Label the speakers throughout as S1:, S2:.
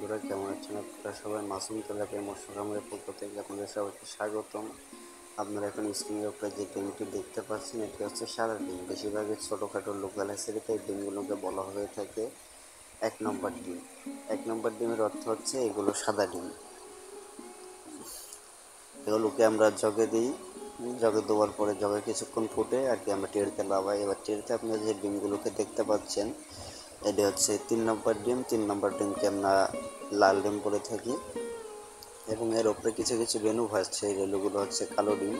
S1: বন্ধুরা, কেমন আছেন আপনারা সবাই? মাসুম তেলাপিয়া মৎস্য খামারের পক্ষ থেকে আপনাদের সবাইকে স্বাগতম। আপনারা এখন স্ক্রিনের উপরে যে ডিমটি দেখতে পাচ্ছেন, এটি হচ্ছে সাদা ডিম। বেশিরভাগই ছোটোখাটো লোকাল হ্যাচারিতে এই ডিমগুলোকে বলা হয়ে থাকে 1 নম্বর ডিম। 1 নম্বর ডিমের অর্থ হচ্ছে এগুলো সাদা ডিম। এগুলোকে আমরা জগে দিই, জগে দেওয়ার পরে জগে কিছুক্ষণ ফুটে আর কি আমরা টেরতে লাগাই। এবার টেরতে আপনারা যে ডিমগুলোকে দেখতে পাচ্ছেন, এটি হচ্ছে 3 নম্বর ডিম। 3 নম্বর ডিমকে আমরা লাল ডিম বলে থাকি এবং এর ওপরে কিছু কিছু রেণু ভাসছে। এই রেণুগুলো হচ্ছে কালো ডিম।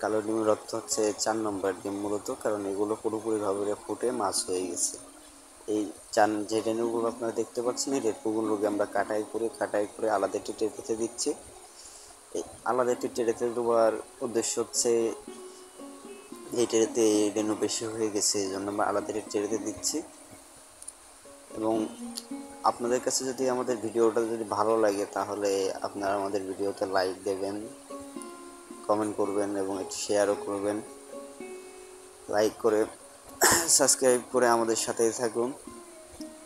S1: কালো ডিমের অর্থ হচ্ছে 4 নম্বর ডিম মূলত, কারণ এগুলো পুরোপুরিভাবে ফুটে মাছ হয়ে গেছে। এই যে রেণুগুলো আপনারা দেখতে পাচ্ছেন, এই রেণুগুলোকে আমরা কাটাই করে আলাদা একটি ট্রেতে দিচ্ছি। এই আলাদা একটি ট্রেতে দেওয়ার উদ্দেশ্য হচ্ছে এই ট্রেতে রেণু বেশি হয়ে গেছে, এই জন্য আমরা আলাদা একটি ট্রেতে দিচ্ছি। এবং আপনাদের কাছে যদি আমাদের ভিডিওটা যদি ভালো লাগে, তাহলে আপনারা আমাদের ভিডিওতে লাইক দেবেন, কমেন্ট করবেন এবং একটু শেয়ারও করবেন। লাইক করে সাবস্ক্রাইব করে আমাদের সাথেই থাকুন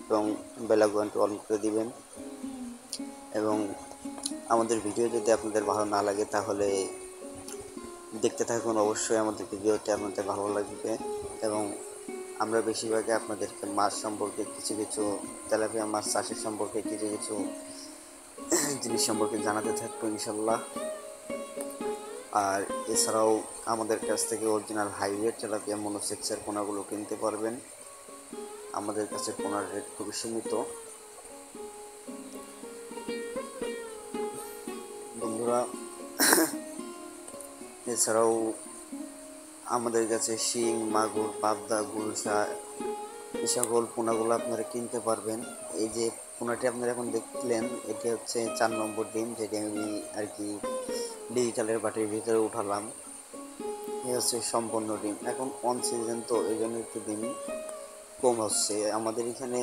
S1: এবং বেল আইকনটি অন করে দিবেন। এবং আমাদের ভিডিও যদি আপনাদের ভালো না লাগে, তাহলে দেখতে থাকুন। অবশ্যই আমাদের ভিডিওটি আপনাদের ভালো লাগবে এবং আমরা বেশিরভাগই আপনাদেরকে মাছ সম্পর্কে কিছু কিছু তেলাপিয়া মাছ চাষের সম্পর্কে কিছু কিছু জিনিস সম্পর্কে জানাতে থাকবো ইনশাল্লাহ। আর এছাড়াও আমাদের কাছ থেকে অরিজিনাল হাইব্রিড তেলাপিয়া মনোসেক্সের পোনাগুলো কিনতে পারবেন। আমাদের কাছে পোনার রেট খুবই সীমিত। বন্ধুরা, এছাড়াও আমাদের কাছে শিং, মাগুর, পাবদা, গুলশা এই সকল পোনাগুলো আপনারা কিনতে পারবেন। এই যে পোনাটি আপনারা এখন দেখলেন, এটি হচ্ছে 4 নম্বর ডিম, যেটি আমি আর কি ডিজিটালের বাটির ভিতরে উঠালাম। এই হচ্ছে সম্পূর্ণ ডিম। এখন অন সিজন তো এই জন্য একটু ডিম কম হচ্ছে আমাদের এখানে।